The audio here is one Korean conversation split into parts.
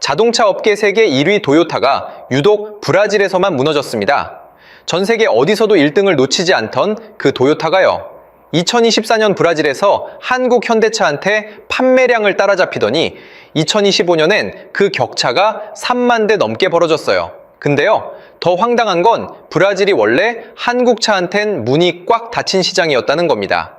자동차 업계 세계 1위 도요타가 유독 브라질에서만 무너졌습니다. 전 세계 어디서도 1등을 놓치지 않던 그 도요타가요. 2024년 브라질에서 한국 현대차한테 판매량을 따라잡히더니 2025년엔 그 격차가 3만 대 넘게 벌어졌어요. 근데요, 더 황당한 건 브라질이 원래 한국차한텐 문이 꽉 닫힌 시장이었다는 겁니다.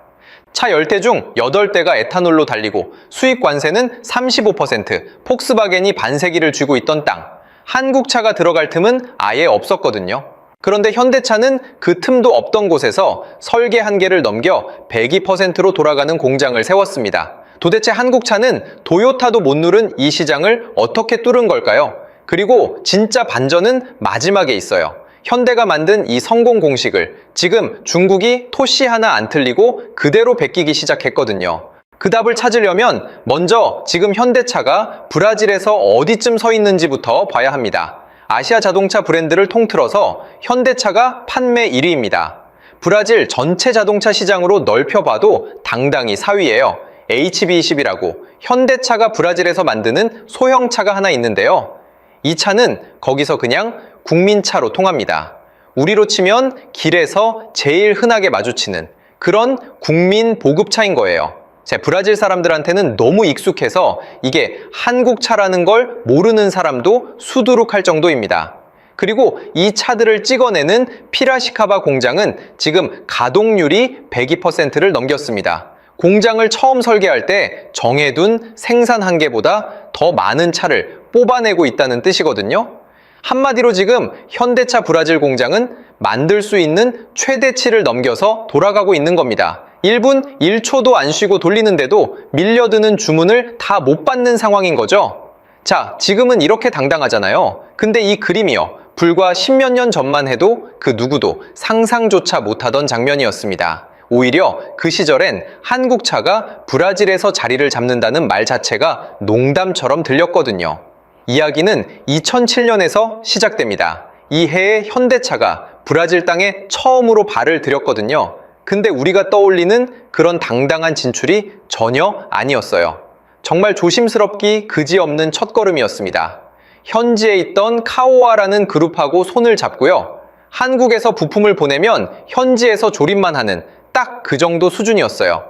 차 10대 중 8대가 에탄올로 달리고 수입 관세는 35%, 폭스바겐이 반세기를 쥐고 있던 땅. 한국차가 들어갈 틈은 아예 없었거든요. 그런데 현대차는 그 틈도 없던 곳에서 설계 한계를 넘겨 102%로 돌아가는 공장을 세웠습니다. 도대체 한국차는 도요타도 못 누른 이 시장을 어떻게 뚫은 걸까요? 그리고 진짜 반전은 마지막에 있어요. 현대가 만든 이 성공 공식을 지금 중국이 토시 하나 안 틀리고 그대로 베끼기 시작했거든요. 그 답을 찾으려면 먼저 지금 현대차가 브라질에서 어디쯤 서 있는지부터 봐야 합니다. 아시아 자동차 브랜드를 통틀어서 현대차가 판매 1위입니다. 브라질 전체 자동차 시장으로 넓혀봐도 당당히 4위예요. HB20이라고 현대차가 브라질에서 만드는 소형차가 하나 있는데요. 이 차는 거기서 그냥 국민차로 통합니다. 우리로 치면 길에서 제일 흔하게 마주치는 그런 국민 보급차인 거예요. 브라질 사람들한테는 너무 익숙해서 이게 한국차라는 걸 모르는 사람도 수두룩할 정도입니다. 그리고 이 차들을 찍어내는 피라시카바 공장은 지금 가동률이 102%를 넘겼습니다. 공장을 처음 설계할 때 정해둔 생산 한계보다 더 많은 차를 뽑아내고 있다는 뜻이거든요. 한마디로 지금 현대차 브라질 공장은 만들 수 있는 최대치를 넘겨서 돌아가고 있는 겁니다. 1분 1초도 안 쉬고 돌리는데도 밀려드는 주문을 다 못 받는 상황인 거죠. 자, 지금은 이렇게 당당하잖아요. 근데 이 그림이요. 불과 10몇 년 전만 해도 그 누구도 상상조차 못하던 장면이었습니다. 오히려 그 시절엔 한국차가 브라질에서 자리를 잡는다는 말 자체가 농담처럼 들렸거든요. 이야기는 2007년에서 시작됩니다. 이 해에 현대차가 브라질 땅에 처음으로 발을 들였거든요. 근데 우리가 떠올리는 그런 당당한 진출이 전혀 아니었어요. 정말 조심스럽기 그지없는 첫걸음이었습니다. 현지에 있던 카오아라는 그룹하고 손을 잡고요. 한국에서 부품을 보내면 현지에서 조립만 하는 딱 그 정도 수준이었어요.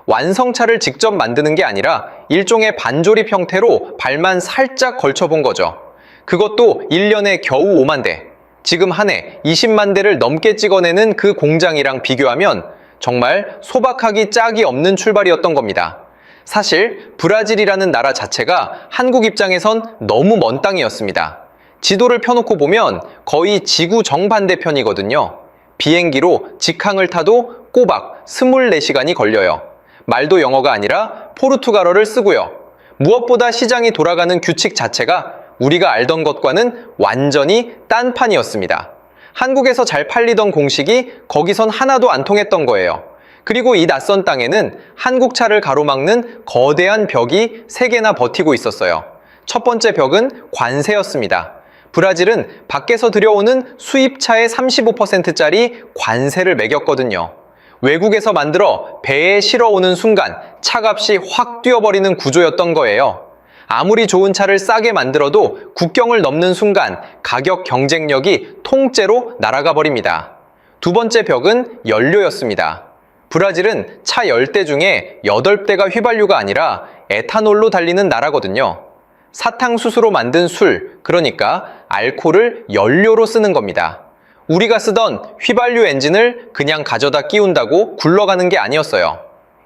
완성차를 직접 만드는 게 아니라 일종의 반조립 형태로 발만 살짝 걸쳐본 거죠. 그것도 1년에 겨우 5만 대. 지금 한 해 20만 대를 넘게 찍어내는 그 공장이랑 비교하면 정말 소박하기 짝이 없는 출발이었던 겁니다. 사실 브라질이라는 나라 자체가 한국 입장에선 너무 먼 땅이었습니다. 지도를 펴놓고 보면 거의 지구 정반대편이거든요. 비행기로 직항을 타도 꼬박 24시간이 걸려요. 말도 영어가 아니라 포르투갈어를 쓰고요. 무엇보다 시장이 돌아가는 규칙 자체가 우리가 알던 것과는 완전히 딴판이었습니다. 한국에서 잘 팔리던 공식이 거기선 하나도 안 통했던 거예요. 그리고 이 낯선 땅에는 한국차를 가로막는 거대한 벽이 3개나 버티고 있었어요. 첫 번째 벽은 관세였습니다. 브라질은 밖에서 들여오는 수입차의 35%짜리 관세를 매겼거든요. 외국에서 만들어 배에 실어오는 순간 차값이 확 뛰어버리는 구조였던 거예요. 아무리 좋은 차를 싸게 만들어도 국경을 넘는 순간 가격 경쟁력이 통째로 날아가 버립니다. 두 번째 벽은 연료였습니다. 브라질은 차 10대 중에 8대가 휘발유가 아니라 에탄올로 달리는 나라거든요. 사탕수수로 만든 술, 그러니까 알코올을 연료로 쓰는 겁니다. 우리가 쓰던 휘발유 엔진을 그냥 가져다 끼운다고 굴러가는 게 아니었어요.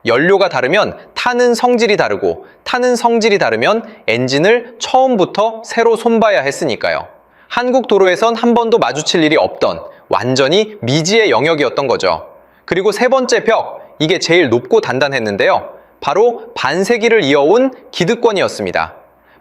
연료가 다르면 타는 성질이 다르고 타는 성질이 다르면 엔진을 처음부터 새로 손봐야 했으니까요. 한국 도로에선 한 번도 마주칠 일이 없던 완전히 미지의 영역이었던 거죠. 그리고 세 번째 벽, 이게 제일 높고 단단했는데요. 바로 반세기를 이어온 기득권이었습니다.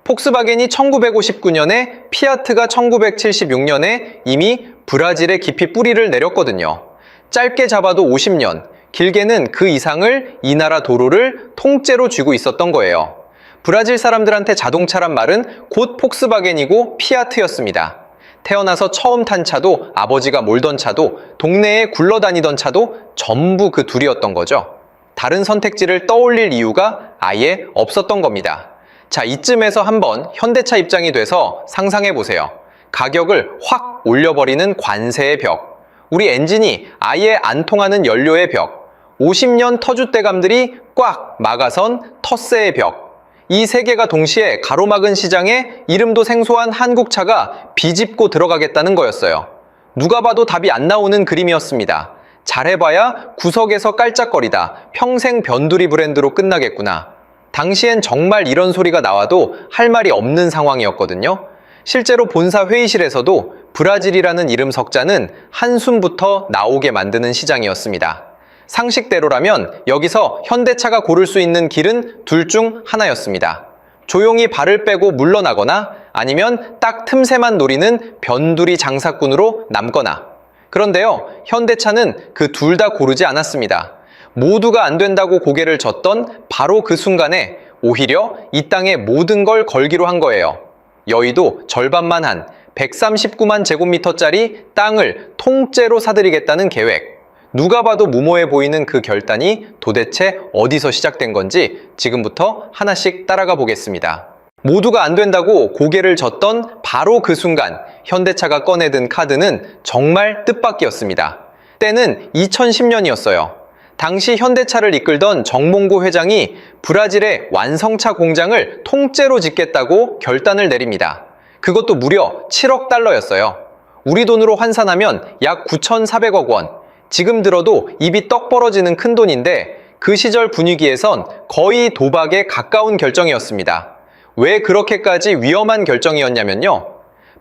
폭스바겐이 1959년에 피아트가 1976년에 이미 브라질에 깊이 뿌리를 내렸거든요. 짧게 잡아도 50년, 길게는 그 이상을 이 나라 도로를 통째로 쥐고 있었던 거예요. 브라질 사람들한테 자동차란 말은 곧 폭스바겐이고 피아트였습니다. 태어나서 처음 탄 차도 아버지가 몰던 차도 동네에 굴러다니던 차도 전부 그 둘이었던 거죠. 다른 선택지를 떠올릴 이유가 아예 없었던 겁니다. 자, 이쯤에서 한번 현대차 입장이 돼서 상상해 보세요. 가격을 확 올려버리는 관세의 벽, 우리 엔진이 아예 안 통하는 연료의 벽, 50년 터줏대감들이 꽉 막아선 텃세의 벽, 이 세 개가 동시에 가로막은 시장에 이름도 생소한 한국차가 비집고 들어가겠다는 거였어요. 누가 봐도 답이 안 나오는 그림이었습니다. 잘해봐야 구석에서 깔짝거리다 평생 변두리 브랜드로 끝나겠구나. 당시엔 정말 이런 소리가 나와도 할 말이 없는 상황이었거든요. 실제로 본사 회의실에서도 브라질이라는 이름 석자는 한숨부터 나오게 만드는 시장이었습니다. 상식대로라면 여기서 현대차가 고를 수 있는 길은 둘 중 하나였습니다. 조용히 발을 빼고 물러나거나 아니면 딱 틈새만 노리는 변두리 장사꾼으로 남거나. 그런데요, 현대차는 그 둘 다 고르지 않았습니다. 모두가 안 된다고 고개를 젓던 바로 그 순간에 오히려 이 땅에 모든 걸 걸기로 한 거예요. 여의도 절반만 한 139만 제곱미터짜리 땅을 통째로 사들이겠다는 계획. 누가 봐도 무모해 보이는 그 결단이 도대체 어디서 시작된 건지 지금부터 하나씩 따라가 보겠습니다. 모두가 안 된다고 고개를 젓던 바로 그 순간 현대차가 꺼내든 카드는 정말 뜻밖이었습니다. 때는 2010년이었어요. 당시 현대차를 이끌던 정몽구 회장이 브라질의 완성차 공장을 통째로 짓겠다고 결단을 내립니다. 그것도 무려 7억 달러였어요. 우리 돈으로 환산하면 약 9,400억 원. 지금 들어도 입이 떡 벌어지는 큰 돈인데 그 시절 분위기에선 거의 도박에 가까운 결정이었습니다. 왜 그렇게까지 위험한 결정이었냐면요.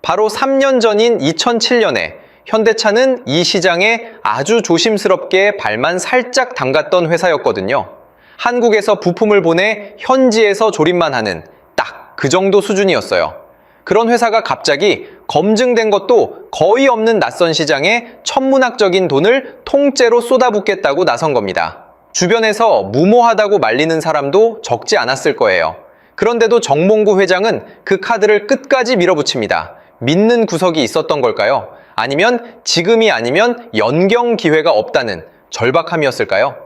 바로 3년 전인 2007년에 현대차는 이 시장에 아주 조심스럽게 발만 살짝 담갔던 회사였거든요. 한국에서 부품을 보내 현지에서 조립만 하는 딱 그 정도 수준이었어요. 그런 회사가 갑자기 검증된 것도 거의 없는 낯선 시장에 천문학적인 돈을 통째로 쏟아붓겠다고 나선 겁니다. 주변에서 무모하다고 말리는 사람도 적지 않았을 거예요. 그런데도 정몽구 회장은 그 카드를 끝까지 밀어붙입니다. 믿는 구석이 있었던 걸까요? 아니면 지금이 아니면 연경 기회가 없다는 절박함이었을까요?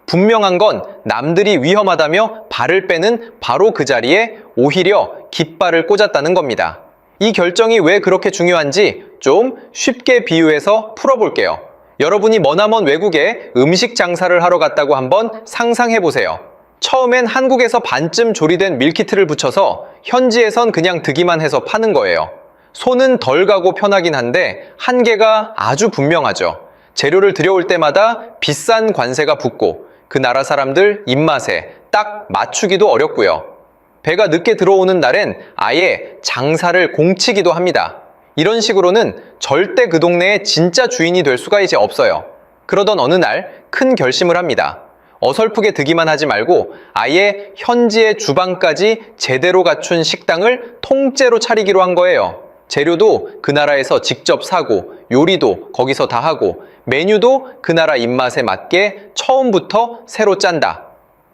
분명한 건 남들이 위험하다며 발을 빼는 바로 그 자리에 오히려 깃발을 꽂았다는 겁니다. 이 결정이 왜 그렇게 중요한지 좀 쉽게 비유해서 풀어볼게요. 여러분이 머나먼 외국에 음식 장사를 하러 갔다고 한번 상상해보세요. 처음엔 한국에서 반쯤 조리된 밀키트를 붙여서 현지에선 그냥 드기만 해서 파는 거예요. 손은 덜 가고 편하긴 한데 한계가 아주 분명하죠. 재료를 들여올 때마다 비싼 관세가 붙고 그 나라 사람들 입맛에 딱 맞추기도 어렵고요. 배가 늦게 들어오는 날엔 아예 장사를 공치기도 합니다. 이런 식으로는 절대 그 동네의 진짜 주인이 될 수가 이제 없어요. 그러던 어느 날 큰 결심을 합니다. 어설프게 드기만 하지 말고 아예 현지의 주방까지 제대로 갖춘 식당을 통째로 차리기로 한 거예요. 재료도 그 나라에서 직접 사고 요리도 거기서 다 하고 메뉴도 그 나라 입맛에 맞게 처음부터 새로 짠다.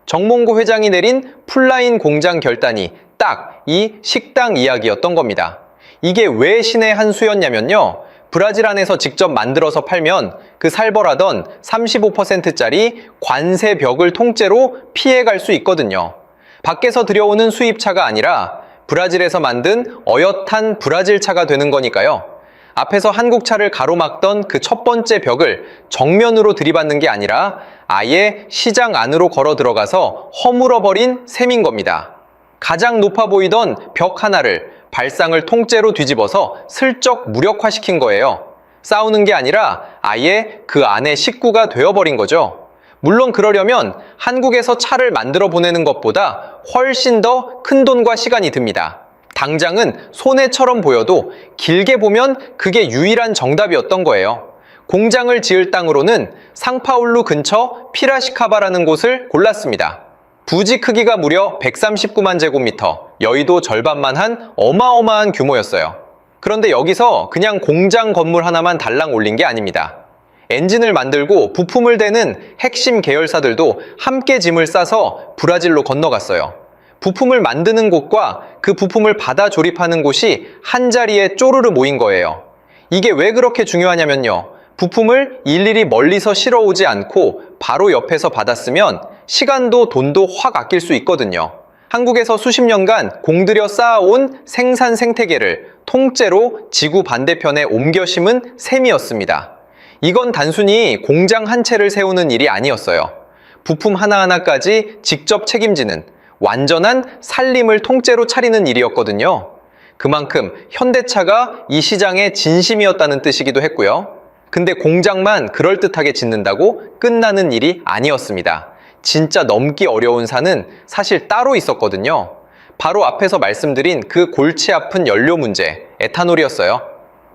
정몽구 회장이 내린 풀라인 공장 결단이 딱 이 식당 이야기였던 겁니다. 이게 왜 신의 한 수였냐면요. 브라질 안에서 직접 만들어서 팔면 그 살벌하던 35%짜리 관세 벽을 통째로 피해갈 수 있거든요. 밖에서 들여오는 수입차가 아니라 브라질에서 만든 어엿한 브라질차가 되는 거니까요. 앞에서 한국차를 가로막던 그 첫 번째 벽을 정면으로 들이받는 게 아니라 아예 시장 안으로 걸어 들어가서 허물어버린 셈인 겁니다. 가장 높아 보이던 벽 하나를 발상을 통째로 뒤집어서 슬쩍 무력화시킨 거예요. 싸우는 게 아니라 아예 그 안에 식구가 되어버린 거죠. 물론 그러려면 한국에서 차를 만들어 보내는 것보다 훨씬 더 큰 돈과 시간이 듭니다. 당장은 손해처럼 보여도 길게 보면 그게 유일한 정답이었던 거예요. 공장을 지을 땅으로는 상파울루 근처 피라시카바라는 곳을 골랐습니다. 부지 크기가 무려 139만 제곱미터, 여의도 절반만 한 어마어마한 규모였어요. 그런데 여기서 그냥 공장 건물 하나만 달랑 올린 게 아닙니다. 엔진을 만들고 부품을 대는 핵심 계열사들도 함께 짐을 싸서 브라질로 건너갔어요. 부품을 만드는 곳과 그 부품을 받아 조립하는 곳이 한자리에 쪼르르 모인 거예요. 이게 왜 그렇게 중요하냐면요. 부품을 일일이 멀리서 실어오지 않고 바로 옆에서 받았으면 시간도 돈도 확 아낄 수 있거든요. 한국에서 수십 년간 공들여 쌓아온 생산 생태계를 통째로 지구 반대편에 옮겨 심은 셈이었습니다. 이건 단순히 공장 한 채를 세우는 일이 아니었어요. 부품 하나하나까지 직접 책임지는 완전한 살림을 통째로 차리는 일이었거든요. 그만큼 현대차가 이 시장의 진심이었다는 뜻이기도 했고요. 근데 공장만 그럴듯하게 짓는다고 끝나는 일이 아니었습니다. 진짜 넘기 어려운 산은 사실 따로 있었거든요. 바로 앞에서 말씀드린 그 골치 아픈 연료 문제, 에탄올이었어요.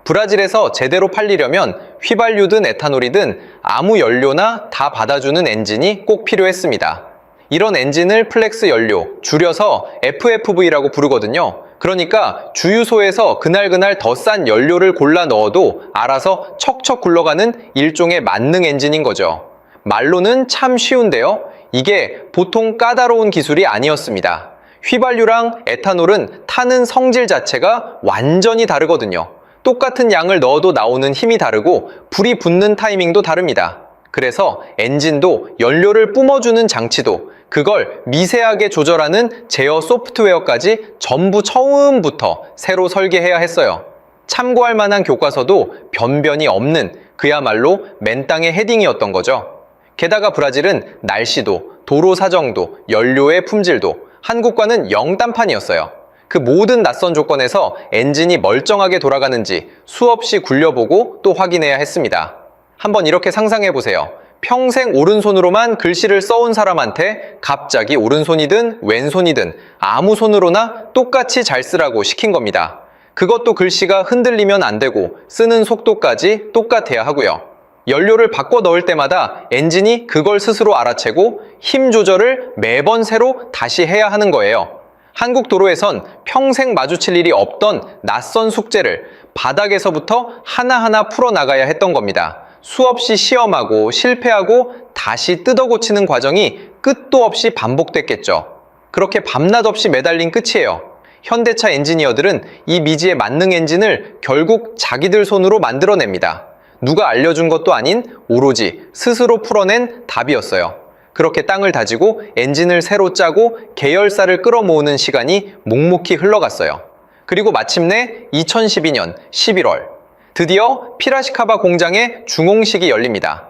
브라질에서 제대로 팔리려면 휘발유든 에탄올이든 아무 연료나 다 받아주는 엔진이 꼭 필요했습니다. 이런 엔진을 플렉스 연료, 줄여서 FFV라고 부르거든요. 그러니까 주유소에서 그날그날 더 싼 연료를 골라 넣어도 알아서 척척 굴러가는 일종의 만능 엔진인 거죠. 말로는 참 쉬운데요. 이게 보통 까다로운 기술이 아니었습니다. 휘발유랑 에탄올은 타는 성질 자체가 완전히 다르거든요. 똑같은 양을 넣어도 나오는 힘이 다르고 불이 붙는 타이밍도 다릅니다. 그래서 엔진도 연료를 뿜어주는 장치도 그걸 미세하게 조절하는 제어 소프트웨어까지 전부 처음부터 새로 설계해야 했어요. 참고할 만한 교과서도 변변이 없는 그야말로 맨땅의 헤딩이었던 거죠. 게다가 브라질은 날씨도, 도로 사정도, 연료의 품질도 한국과는 영딴판이었어요. 그 모든 낯선 조건에서 엔진이 멀쩡하게 돌아가는지 수없이 굴려보고 또 확인해야 했습니다. 한번 이렇게 상상해보세요. 평생 오른손으로만 글씨를 써온 사람한테 갑자기 오른손이든 왼손이든 아무 손으로나 똑같이 잘 쓰라고 시킨 겁니다. 그것도 글씨가 흔들리면 안 되고 쓰는 속도까지 똑같아야 하고요. 연료를 바꿔 넣을 때마다 엔진이 그걸 스스로 알아채고 힘 조절을 매번 새로 다시 해야 하는 거예요. 한국 도로에선 평생 마주칠 일이 없던 낯선 숙제를 바닥에서부터 하나하나 풀어나가야 했던 겁니다. 수없이 시험하고 실패하고 다시 뜯어 고치는 과정이 끝도 없이 반복됐겠죠. 그렇게 밤낮 없이 매달린 끝이에요. 현대차 엔지니어들은 이 미지의 만능 엔진을 결국 자기들 손으로 만들어냅니다. 누가 알려준 것도 아닌 오로지 스스로 풀어낸 답이었어요. 그렇게 땅을 다지고 엔진을 새로 짜고 계열사를 끌어모으는 시간이 묵묵히 흘러갔어요. 그리고 마침내 2012년 11월 드디어 피라시카바 공장의 중공식이 열립니다.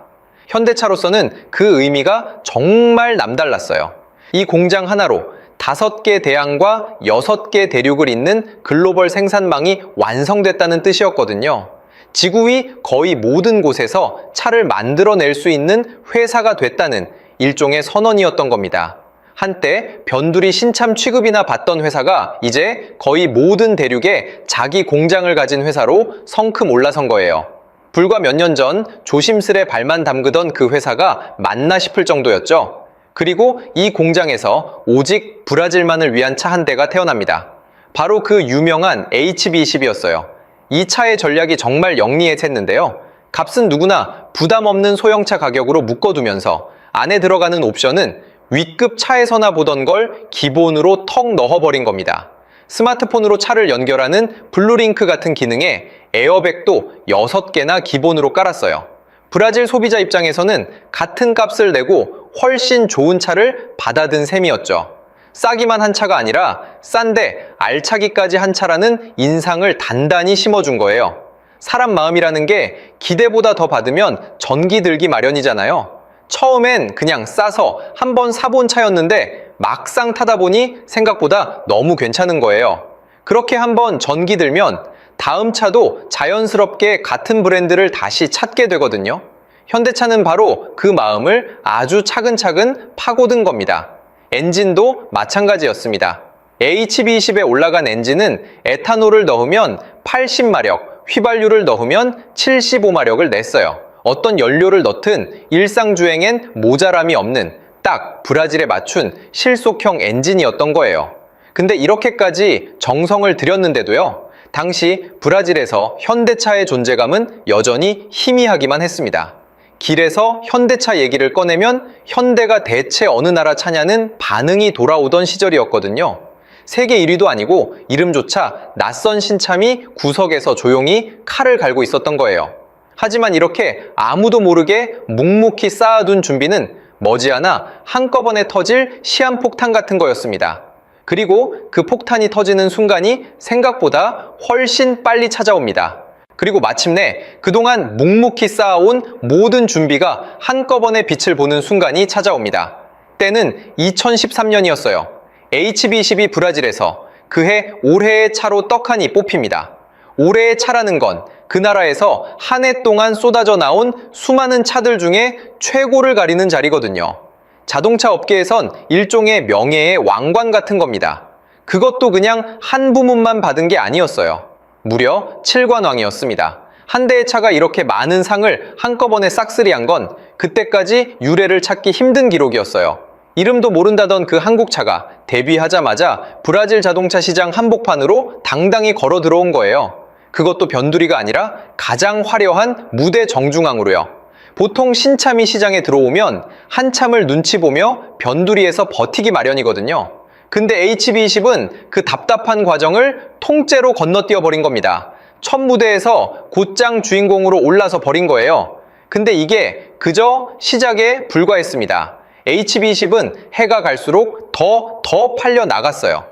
현대차로서는 그 의미가 정말 남달랐어요. 이 공장 하나로 5개 대항과 6개 대륙을 잇는 글로벌 생산망이 완성됐다는 뜻이었거든요. 지구 위 거의 모든 곳에서 차를 만들어낼 수 있는 회사가 됐다는 일종의 선언이었던 겁니다. 한때 변두리 신참 취급이나 받던 회사가 이제 거의 모든 대륙에 자기 공장을 가진 회사로 성큼 올라선 거예요. 불과 몇 년 전 조심스레 발만 담그던 그 회사가 맞나 싶을 정도였죠. 그리고 이 공장에서 오직 브라질만을 위한 차 한 대가 태어납니다. 바로 그 유명한 HB20이었어요. 이 차의 전략이 정말 영리했는데요. 값은 누구나 부담 없는 소형차 가격으로 묶어두면서 안에 들어가는 옵션은 윗급 차에서나 보던 걸 기본으로 턱 넣어버린 겁니다. 스마트폰으로 차를 연결하는 블루링크 같은 기능에 에어백도 6개나 기본으로 깔았어요. 브라질 소비자 입장에서는 같은 값을 내고 훨씬 좋은 차를 받아든 셈이었죠. 싸기만 한 차가 아니라 싼데 알차기까지 한 차라는 인상을 단단히 심어준 거예요. 사람 마음이라는 게 기대보다 더 받으면 전기 들기 마련이잖아요. 처음엔 그냥 싸서 한번 사본 차였는데 막상 타다 보니 생각보다 너무 괜찮은 거예요. 그렇게 한번 전기 들면 다음 차도 자연스럽게 같은 브랜드를 다시 찾게 되거든요. 현대차는 바로 그 마음을 아주 차근차근 파고든 겁니다. 엔진도 마찬가지였습니다. HB20에 올라간 엔진은 에탄올을 넣으면 80마력, 휘발유를 넣으면 75마력을 냈어요. 어떤 연료를 넣든 일상주행엔 모자람이 없는 딱 브라질에 맞춘 실속형 엔진이었던 거예요. 근데 이렇게까지 정성을 들였는데도요, 당시 브라질에서 현대차의 존재감은 여전히 희미하기만 했습니다. 길에서 현대차 얘기를 꺼내면 현대가 대체 어느 나라 차냐는 반응이 돌아오던 시절이었거든요. 세계 1위도 아니고 이름조차 낯선 신참이 구석에서 조용히 칼을 갈고 있었던 거예요. 하지만 이렇게 아무도 모르게 묵묵히 쌓아둔 준비는 머지않아 한꺼번에 터질 시한폭탄 같은 거였습니다. 그리고 그 폭탄이 터지는 순간이 생각보다 훨씬 빨리 찾아옵니다. 그리고 마침내 그동안 묵묵히 쌓아온 모든 준비가 한꺼번에 빛을 보는 순간이 찾아옵니다. 때는 2013년이었어요. HB12 브라질에서 그해 올해의 차로 떡하니 뽑힙니다. 올해의 차라는 건 그 나라에서 한 해 동안 쏟아져 나온 수많은 차들 중에 최고를 가리는 자리거든요. 자동차 업계에선 일종의 명예의 왕관 같은 겁니다. 그것도 그냥 한 부문만 받은 게 아니었어요. 무려 7관왕이었습니다. 한 대의 차가 이렇게 많은 상을 한꺼번에 싹쓸이한 건 그때까지 유례를 찾기 힘든 기록이었어요. 이름도 모른다던 그 한국차가 데뷔하자마자 브라질 자동차 시장 한복판으로 당당히 걸어 들어온 거예요. 그것도 변두리가 아니라 가장 화려한 무대 정중앙으로요. 보통 신차미 시장에 들어오면 한참을 눈치 보며 변두리에서 버티기 마련이거든요. 근데 HB20은 그 답답한 과정을 통째로 건너뛰어 버린 겁니다. 첫 무대에서 곧장 주인공으로 올라서 버린 거예요. 근데 이게 그저 시작에 불과했습니다. HB20은 해가 갈수록 더 팔려 나갔어요.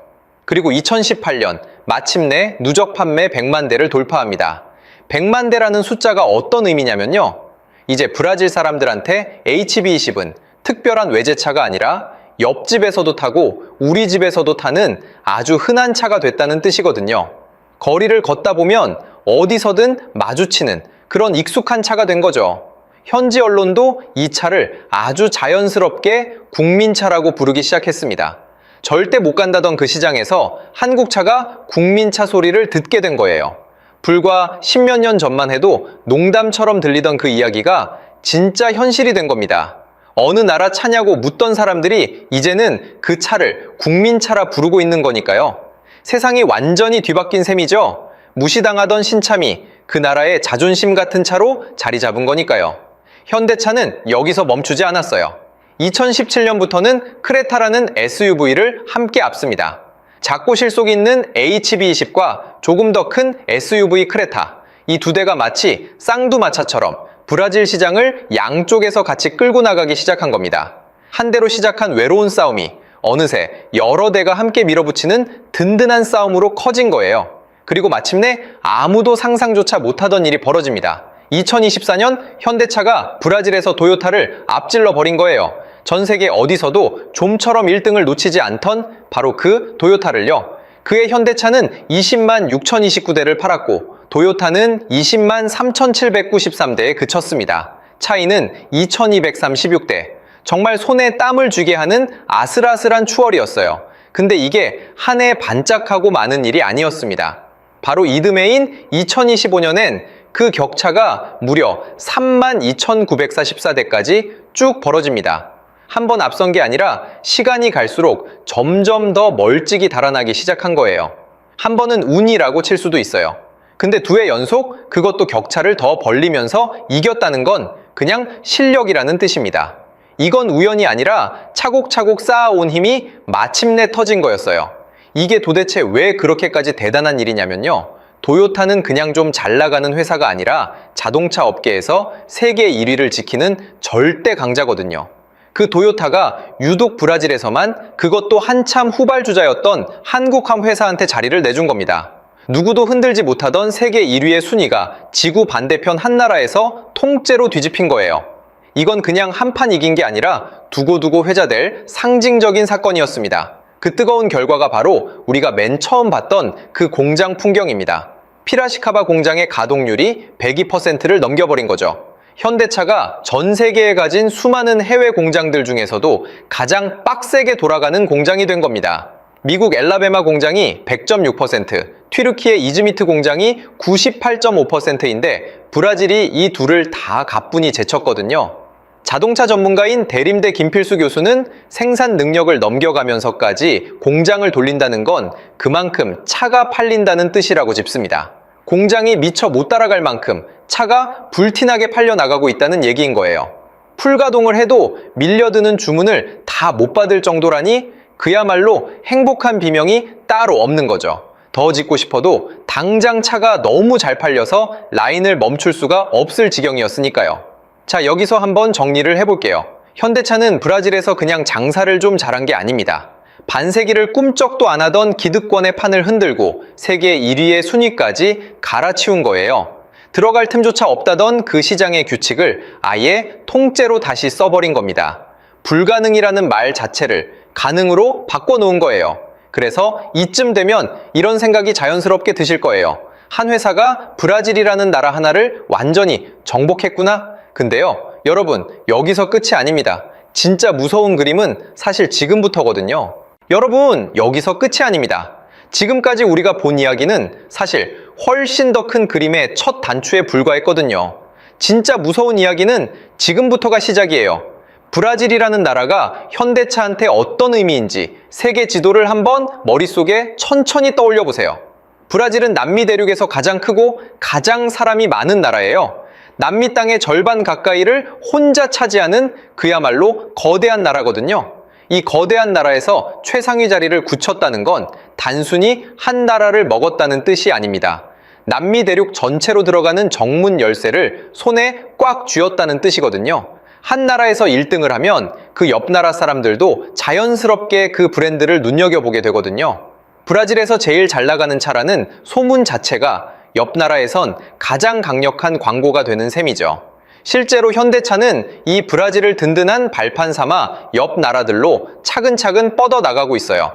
그리고 2018년 마침내 누적 판매 100만 대를 돌파합니다. 100만 대라는 숫자가 어떤 의미냐면요. 이제 브라질 사람들한테 HB20은 특별한 외제차가 아니라 옆집에서도 타고 우리 집에서도 타는 아주 흔한 차가 됐다는 뜻이거든요. 거리를 걷다 보면 어디서든 마주치는 그런 익숙한 차가 된 거죠. 현지 언론도 이 차를 아주 자연스럽게 국민차라고 부르기 시작했습니다. 절대 못 간다던 그 시장에서 한국차가 국민차 소리를 듣게 된 거예요. 불과 10몇 년 전만 해도 농담처럼 들리던 그 이야기가 진짜 현실이 된 겁니다. 어느 나라 차냐고 묻던 사람들이 이제는 그 차를 국민차라 부르고 있는 거니까요. 세상이 완전히 뒤바뀐 셈이죠. 무시당하던 신차미, 그 나라의 자존심 같은 차로 자리 잡은 거니까요. 현대차는 여기서 멈추지 않았어요. 2017년부터는 크레타라는 SUV를 함께 앞섭니다. 작고 실속 있는 HB20과 조금 더 큰 SUV 크레타, 이 두 대가 마치 쌍두마차처럼 브라질 시장을 양쪽에서 같이 끌고 나가기 시작한 겁니다. 한 대로 시작한 외로운 싸움이 어느새 여러 대가 함께 밀어붙이는 든든한 싸움으로 커진 거예요. 그리고 마침내 아무도 상상조차 못하던 일이 벌어집니다. 2024년 현대차가 브라질에서 도요타를 앞질러 버린 거예요. 전 세계 어디서도 좀처럼 1등을 놓치지 않던 바로 그 도요타를요. 그의 현대차는 20만 6,029대를 팔았고 도요타는 20만 3,793대에 그쳤습니다. 차이는 2,236대. 정말 손에 땀을 쥐게 하는 아슬아슬한 추월이었어요. 근데 이게 한 해 반짝하고 많은 일이 아니었습니다. 바로 이듬해인 2025년엔 그 격차가 무려 32,944대까지 쭉 벌어집니다. 한 번 앞선 게 아니라 시간이 갈수록 점점 더 멀찍이 달아나기 시작한 거예요. 한 번은 운이라고 칠 수도 있어요. 근데 두 해 연속 그것도 격차를 더 벌리면서 이겼다는 건 그냥 실력이라는 뜻입니다. 이건 우연이 아니라 차곡차곡 쌓아온 힘이 마침내 터진 거였어요. 이게 도대체 왜 그렇게까지 대단한 일이냐면요. 도요타는 그냥 좀 잘 나가는 회사가 아니라 자동차 업계에서 세계 1위를 지키는 절대 강자거든요. 그 도요타가 유독 브라질에서만 그것도 한참 후발주자였던 한국함 회사한테 자리를 내준 겁니다. 누구도 흔들지 못하던 세계 1위의 순위가 지구 반대편 한 나라에서 통째로 뒤집힌 거예요. 이건 그냥 한판 이긴 게 아니라 두고두고 회자될 상징적인 사건이었습니다. 그 뜨거운 결과가 바로 우리가 맨 처음 봤던 그 공장 풍경입니다. 피라시카바 공장의 가동률이 102%를 넘겨버린 거죠. 현대차가 전 세계에 가진 수많은 해외 공장들 중에서도 가장 빡세게 돌아가는 공장이 된 겁니다. 미국 엘라베마 공장이 100.6%, 튀르키예 이즈미트 공장이 98.5%인데 브라질이 이 둘을 다 가뿐히 제쳤거든요. 자동차 전문가인 대림대 김필수 교수는 생산 능력을 넘겨가면서까지 공장을 돌린다는 건 그만큼 차가 팔린다는 뜻이라고 짚습니다. 공장이 미처 못 따라갈 만큼 차가 불티나게 팔려나가고 있다는 얘기인 거예요. 풀가동을 해도 밀려드는 주문을 다 못 받을 정도라니 그야말로 행복한 비명이 따로 없는 거죠. 더 짓고 싶어도 당장 차가 너무 잘 팔려서 라인을 멈출 수가 없을 지경이었으니까요. 자, 여기서 한번 정리를 해볼게요. 현대차는 브라질에서 그냥 장사를 좀 잘한 게 아닙니다. 반세기를 꿈쩍도 안 하던 기득권의 판을 흔들고 세계 1위의 순위까지 갈아치운 거예요. 들어갈 틈조차 없다던 그 시장의 규칙을 아예 통째로 다시 써버린 겁니다. 불가능이라는 말 자체를 가능으로 바꿔놓은 거예요. 그래서 이쯤 되면 이런 생각이 자연스럽게 드실 거예요. 한 회사가 브라질이라는 나라 하나를 완전히 정복했구나? 근데요, 여러분, 여기서 끝이 아닙니다. 진짜 무서운 그림은 사실 지금부터거든요. 여러분, 여기서 끝이 아닙니다. 지금까지 우리가 본 이야기는 사실 훨씬 더 큰 그림의 첫 단추에 불과했거든요. 진짜 무서운 이야기는 지금부터가 시작이에요. 브라질이라는 나라가 현대차한테 어떤 의미인지 세계 지도를 한번 머릿속에 천천히 떠올려 보세요. 브라질은 남미 대륙에서 가장 크고 가장 사람이 많은 나라예요. 남미 땅의 절반 가까이를 혼자 차지하는 그야말로 거대한 나라거든요. 이 거대한 나라에서 최상위 자리를 굳혔다는 건 단순히 한 나라를 먹었다는 뜻이 아닙니다. 남미 대륙 전체로 들어가는 정문 열쇠를 손에 꽉 쥐었다는 뜻이거든요. 한 나라에서 1등을 하면 그 옆 나라 사람들도 자연스럽게 그 브랜드를 눈여겨보게 되거든요. 브라질에서 제일 잘 나가는 차라는 소문 자체가 옆 나라에선 가장 강력한 광고가 되는 셈이죠. 실제로 현대차는 이 브라질을 든든한 발판 삼아 옆 나라들로 차근차근 뻗어나가고 있어요.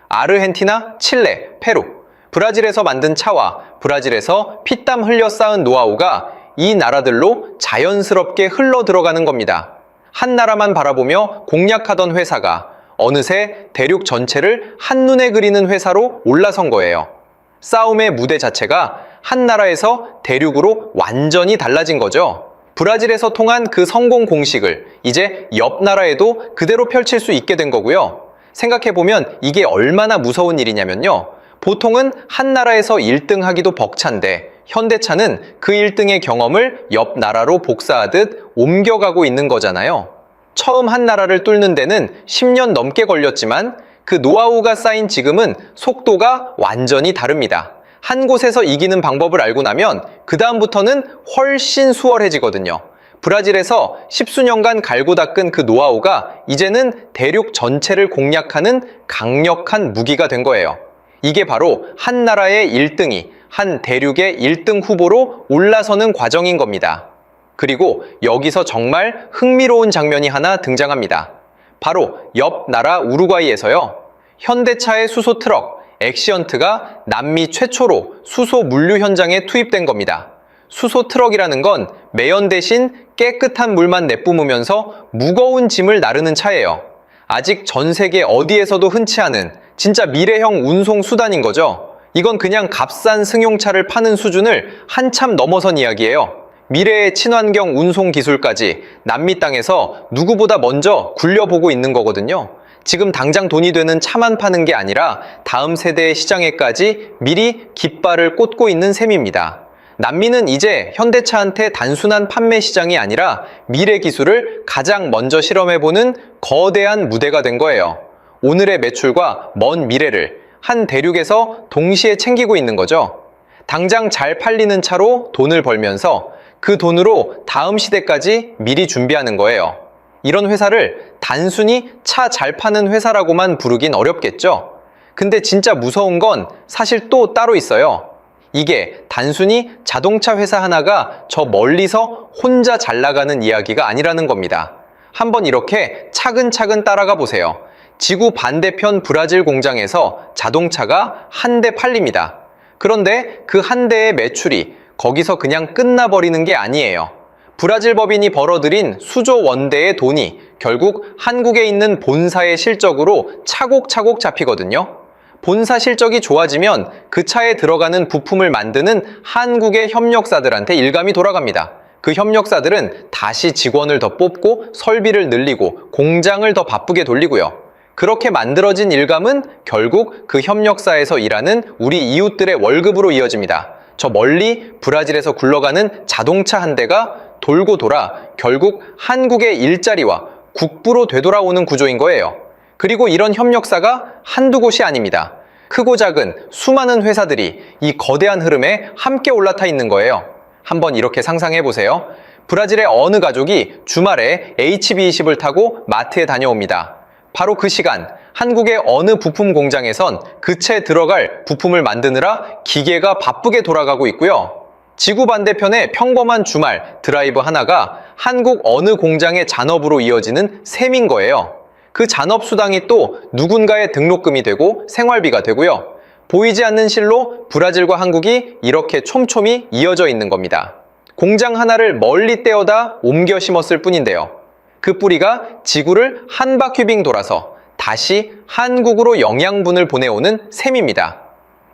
아르헨티나, 칠레, 페루. 브라질에서 만든 차와 브라질에서 피땀 흘려 쌓은 노하우가 이 나라들로 자연스럽게 흘러 들어가는 겁니다. 한 나라만 바라보며 공략하던 회사가 어느새 대륙 전체를 한눈에 그리는 회사로 올라선 거예요. 싸움의 무대 자체가 한 나라에서 대륙으로 완전히 달라진 거죠. 브라질에서 통한 그 성공 공식을 이제 옆 나라에도 그대로 펼칠 수 있게 된 거고요. 생각해보면 이게 얼마나 무서운 일이냐면요. 보통은 한 나라에서 1등 하기도 벅찬데 현대차는 그 1등의 경험을 옆 나라로 복사하듯 옮겨가고 있는 거잖아요. 처음 한 나라를 뚫는 데는 10년 넘게 걸렸지만 그 노하우가 쌓인 지금은 속도가 완전히 다릅니다. 한 곳에서 이기는 방법을 알고 나면 그 다음부터는 훨씬 수월해지거든요. 브라질에서 10수년간 갈고 닦은 그 노하우가 이제는 대륙 전체를 공략하는 강력한 무기가 된 거예요. 이게 바로 한 나라의 1등이 한 대륙의 1등 후보로 올라서는 과정인 겁니다. 그리고 여기서 정말 흥미로운 장면이 하나 등장합니다. 바로 옆 나라 우루과이에서요. 현대차의 수소 트럭 엑시언트가 남미 최초로 수소 물류 현장에 투입된 겁니다. 수소 트럭이라는 건 매연 대신 깨끗한 물만 내뿜으면서 무거운 짐을 나르는 차예요. 아직 전 세계 어디에서도 흔치 않은 진짜 미래형 운송 수단인 거죠. 이건 그냥 값싼 승용차를 파는 수준을 한참 넘어선 이야기예요. 미래의 친환경 운송 기술까지 남미 땅에서 누구보다 먼저 굴려보고 있는 거거든요. 지금 당장 돈이 되는 차만 파는 게 아니라 다음 세대의 시장에까지 미리 깃발을 꽂고 있는 셈입니다. 남미는 이제 현대차한테 단순한 판매 시장이 아니라 미래 기술을 가장 먼저 실험해보는 거대한 무대가 된 거예요. 오늘의 매출과 먼 미래를 한 대륙에서 동시에 챙기고 있는 거죠. 당장 잘 팔리는 차로 돈을 벌면서 그 돈으로 다음 시대까지 미리 준비하는 거예요. 이런 회사를 단순히 차 잘 파는 회사라고만 부르긴 어렵겠죠. 근데 진짜 무서운 건 사실 또 따로 있어요. 이게 단순히 자동차 회사 하나가 저 멀리서 혼자 잘 나가는 이야기가 아니라는 겁니다. 한번 이렇게 차근차근 따라가 보세요. 지구 반대편 브라질 공장에서 자동차가 한 대 팔립니다. 그런데 그 한 대의 매출이 거기서 그냥 끝나버리는 게 아니에요. 브라질 법인이 벌어들인 수조 원대의 돈이 결국 한국에 있는 본사의 실적으로 차곡차곡 잡히거든요. 본사 실적이 좋아지면 그 차에 들어가는 부품을 만드는 한국의 협력사들한테 일감이 돌아갑니다. 그 협력사들은 다시 직원을 더 뽑고 설비를 늘리고 공장을 더 바쁘게 돌리고요. 그렇게 만들어진 일감은 결국 그 협력사에서 일하는 우리 이웃들의 월급으로 이어집니다. 저 멀리 브라질에서 굴러가는 자동차 한 대가 돌고 돌아 결국 한국의 일자리와 국부로 되돌아오는 구조인 거예요. 그리고 이런 협력사가 한두 곳이 아닙니다. 크고 작은 수많은 회사들이 이 거대한 흐름에 함께 올라타 있는 거예요. 한번 이렇게 상상해 보세요. 브라질의 어느 가족이 주말에 HB20을 타고 마트에 다녀옵니다. 바로 그 시간 한국의 어느 부품 공장에선 그 채 들어갈 부품을 만드느라 기계가 바쁘게 돌아가고 있고요. 지구 반대편의 평범한 주말 드라이브 하나가 한국 어느 공장의 잔업으로 이어지는 셈인 거예요. 그 잔업 수당이 또 누군가의 등록금이 되고 생활비가 되고요. 보이지 않는 실로 브라질과 한국이 이렇게 촘촘히 이어져 있는 겁니다. 공장 하나를 멀리 떼어다 옮겨 심었을 뿐인데요. 그 뿌리가 지구를 한 바퀴 빙 돌아서 다시 한국으로 영양분을 보내오는 셈입니다.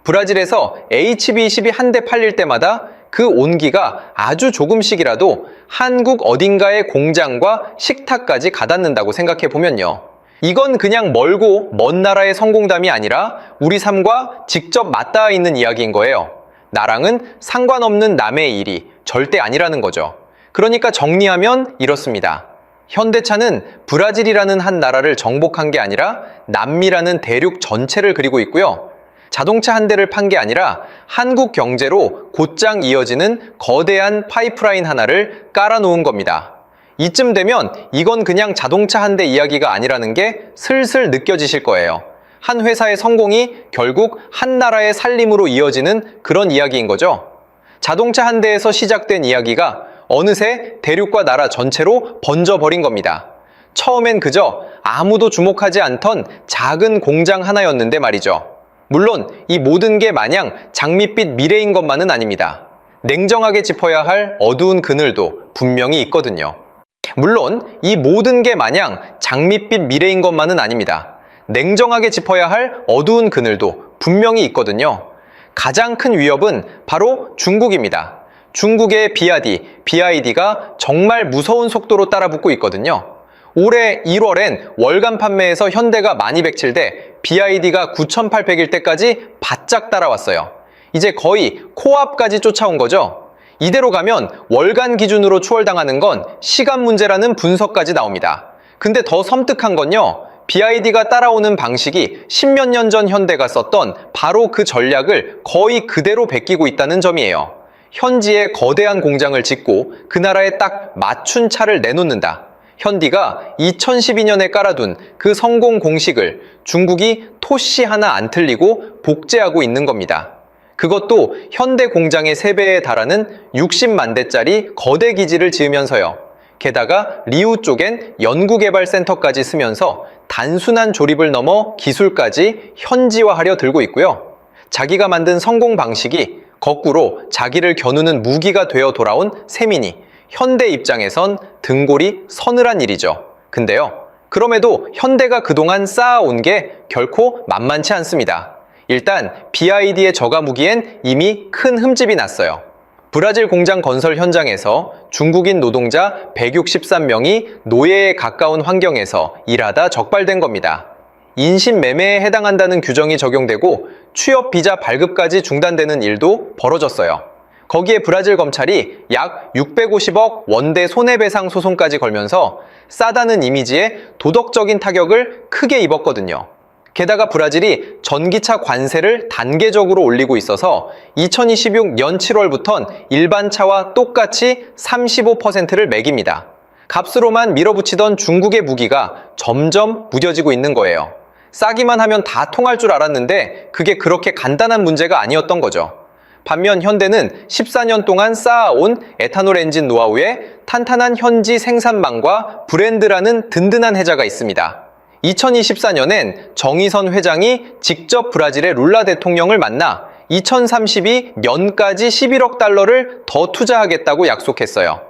브라질에서 HB20이 한 대 팔릴 때마다 그 온기가 아주 조금씩이라도 한국 어딘가의 공장과 식탁까지 가닿는다고 생각해 보면요. 이건 그냥 멀고 먼 나라의 성공담이 아니라 우리 삶과 직접 맞닿아 있는 이야기인 거예요. 나랑은 상관없는 남의 일이 절대 아니라는 거죠. 그러니까 정리하면 이렇습니다. 현대차는 브라질이라는 한 나라를 정복한 게 아니라 남미라는 대륙 전체를 그리고 있고요. 자동차 한 대를 판 게 아니라 한국 경제로 곧장 이어지는 거대한 파이프라인 하나를 깔아놓은 겁니다. 이쯤 되면 이건 그냥 자동차 한 대 이야기가 아니라는 게 슬슬 느껴지실 거예요. 한 회사의 성공이 결국 한 나라의 살림으로 이어지는 그런 이야기인 거죠. 자동차 한 대에서 시작된 이야기가 어느새 대륙과 나라 전체로 번져버린 겁니다. 처음엔 그저 아무도 주목하지 않던 작은 공장 하나였는데 말이죠. 물론 이 모든 게 마냥 장밋빛 미래인 것만은 아닙니다. 냉정하게 짚어야 할 어두운 그늘도 분명히 있거든요. 물론 이 모든 게 마냥 장밋빛 미래인 것만은 아닙니다. 냉정하게 짚어야 할 어두운 그늘도 분명히 있거든요. 가장 큰 위협은 바로 중국입니다. 중국의 BYD가 정말 무서운 속도로 따라붙고 있거든요. 올해 1월엔 월간 판매에서 현대가 1207대, BYD가 9800일 때까지 바짝 따라왔어요. 이제 거의 코앞까지 쫓아온 거죠. 이대로 가면 월간 기준으로 추월당하는 건 시간 문제라는 분석까지 나옵니다. 근데 더 섬뜩한 건요. BYD가 따라오는 방식이 10몇 년 전 현대가 썼던 바로 그 전략을 거의 그대로 베끼고 있다는 점이에요. 현지에 거대한 공장을 짓고 그 나라에 딱 맞춘 차를 내놓는다. 현디가 2012년에 깔아둔 그 성공 공식을 중국이 토씨 하나 안 틀리고 복제하고 있는 겁니다. 그것도 현대 공장의 3배에 달하는 60만 대짜리 거대 기지를 지으면서요. 게다가 리우 쪽엔 연구개발센터까지 쓰면서 단순한 조립을 넘어 기술까지 현지화하려 들고 있고요. 자기가 만든 성공 방식이 거꾸로 자기를 겨누는 무기가 되어 돌아온 셈이니 현대 입장에선 등골이 서늘한 일이죠. 근데요, 그럼에도 현대가 그동안 쌓아온 게 결코 만만치 않습니다. 일단 BYD의 저가 무기엔 이미 큰 흠집이 났어요. 브라질 공장 건설 현장에서 중국인 노동자 163명이 노예에 가까운 환경에서 일하다 적발된 겁니다. 인신매매에 해당한다는 규정이 적용되고 취업 비자 발급까지 중단되는 일도 벌어졌어요. 거기에 브라질 검찰이 약 650억 원대 손해배상 소송까지 걸면서 싸다는 이미지에 도덕적인 타격을 크게 입었거든요. 게다가 브라질이 전기차 관세를 단계적으로 올리고 있어서 2026년 7월부턴 일반 차와 똑같이 35%를 매깁니다. 값으로만 밀어붙이던 중국의 무기가 점점 무뎌지고 있는 거예요. 싸기만 하면 다 통할 줄 알았는데 그게 그렇게 간단한 문제가 아니었던 거죠. 반면 현대는 14년 동안 쌓아온 에탄올 엔진 노하우에 탄탄한 현지 생산망과 브랜드라는 든든한 해자가 있습니다. 2024년엔 정의선 회장이 직접 브라질의 룰라 대통령을 만나 2032년까지 11억 달러를 더 투자하겠다고 약속했어요.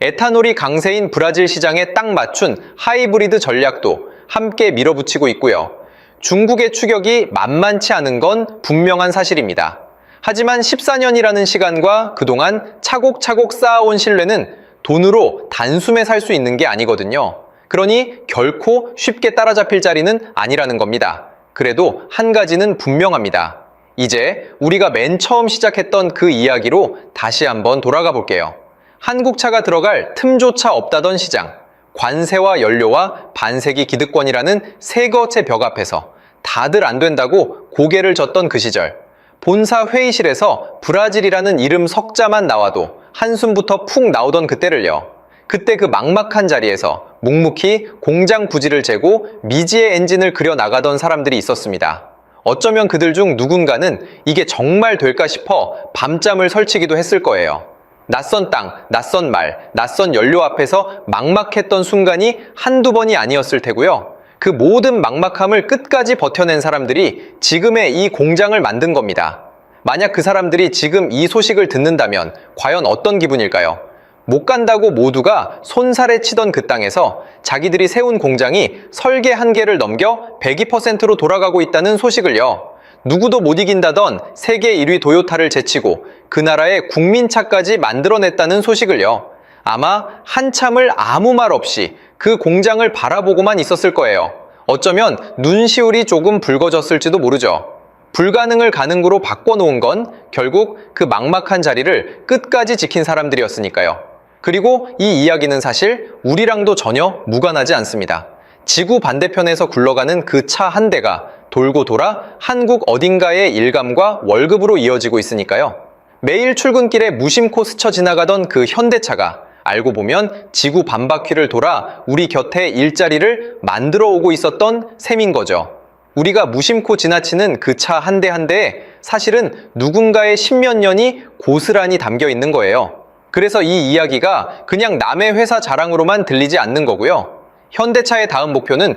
에탄올이 강세인 브라질 시장에 딱 맞춘 하이브리드 전략도 함께 밀어붙이고 있고요. 중국의 추격이 만만치 않은 건 분명한 사실입니다. 하지만 14년이라는 시간과 그동안 차곡차곡 쌓아온 신뢰는 돈으로 단숨에 살 수 있는 게 아니거든요. 그러니 결코 쉽게 따라잡힐 자리는 아니라는 겁니다. 그래도 한 가지는 분명합니다. 이제 우리가 맨 처음 시작했던 그 이야기로 다시 한번 돌아가 볼게요. 한국차가 들어갈 틈조차 없다던 시장, 관세와 연료와 반세기 기득권이라는 세 것의 벽 앞에서 다들 안 된다고 고개를 젓던 그 시절, 본사 회의실에서 브라질이라는 이름 석자만 나와도 한숨부터 푹 나오던 그때를요. 그때 그 막막한 자리에서 묵묵히 공장 부지를 재고 미지의 엔진을 그려 나가던 사람들이 있었습니다. 어쩌면 그들 중 누군가는 이게 정말 될까 싶어 밤잠을 설치기도 했을 거예요. 낯선 땅, 낯선 말, 낯선 연료 앞에서 막막했던 순간이 한두 번이 아니었을 테고요. 그 모든 막막함을 끝까지 버텨낸 사람들이 지금의 이 공장을 만든 겁니다. 만약 그 사람들이 지금 이 소식을 듣는다면 과연 어떤 기분일까요? 못 간다고 모두가 손살에 치던 그 땅에서 자기들이 세운 공장이 설계 한계를 넘겨 102%로 돌아가고 있다는 소식을요. 누구도 못 이긴다던 세계 1위 도요타를 제치고 그 나라의 국민차까지 만들어냈다는 소식을요. 아마 한참을 아무 말 없이 그 공장을 바라보고만 있었을 거예요. 어쩌면 눈시울이 조금 붉어졌을지도 모르죠. 불가능을 가능으로 바꿔놓은 건 결국 그 막막한 자리를 끝까지 지킨 사람들이었으니까요. 그리고 이 이야기는 사실 우리랑도 전혀 무관하지 않습니다. 지구 반대편에서 굴러가는 그 차 한 대가 돌고 돌아 한국 어딘가의 일감과 월급으로 이어지고 있으니까요. 매일 출근길에 무심코 스쳐 지나가던 그 현대차가 알고 보면 지구 반바퀴를 돌아 우리 곁에 일자리를 만들어 오고 있었던 셈인 거죠. 우리가 무심코 지나치는 그 차 한 대 한 대에 사실은 누군가의 십몇 년이 고스란히 담겨 있는 거예요. 그래서 이 이야기가 그냥 남의 회사 자랑으로만 들리지 않는 거고요. 현대차의 다음 목표는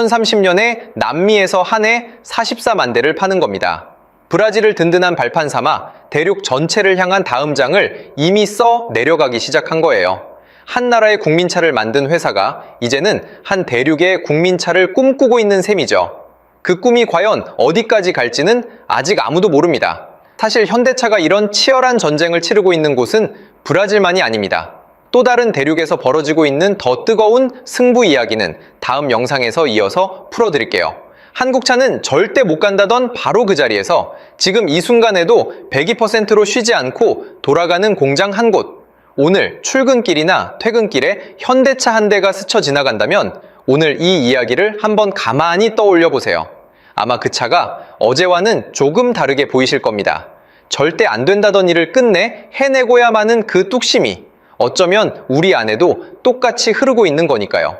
2030년에 남미에서 한 해 44만 대를 파는 겁니다. 브라질을 든든한 발판 삼아 대륙 전체를 향한 다음 장을 이미 써 내려가기 시작한 거예요. 한 나라의 국민차를 만든 회사가 이제는 한 대륙의 국민차를 꿈꾸고 있는 셈이죠. 그 꿈이 과연 어디까지 갈지는 아직 아무도 모릅니다. 사실 현대차가 이런 치열한 전쟁을 치르고 있는 곳은 브라질만이 아닙니다. 또 다른 대륙에서 벌어지고 있는 더 뜨거운 승부 이야기는 다음 영상에서 이어서 풀어드릴게요. 한국차는 절대 못 간다던 바로 그 자리에서 지금 이 순간에도 102%로 쉬지 않고 돌아가는 공장 한 곳. 오늘 출근길이나 퇴근길에 현대차 한 대가 스쳐 지나간다면 오늘 이 이야기를 한번 가만히 떠올려 보세요. 아마 그 차가 어제와는 조금 다르게 보이실 겁니다. 절대 안 된다던 일을 끝내 해내고야 마는 그 뚝심이 어쩌면 우리 안에도 똑같이 흐르고 있는 거니까요.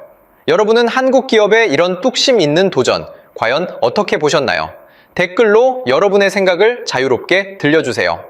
여러분은 한국 기업의 이런 뚝심 있는 도전 과연 어떻게 보셨나요? 댓글로 여러분의 생각을 자유롭게 들려주세요.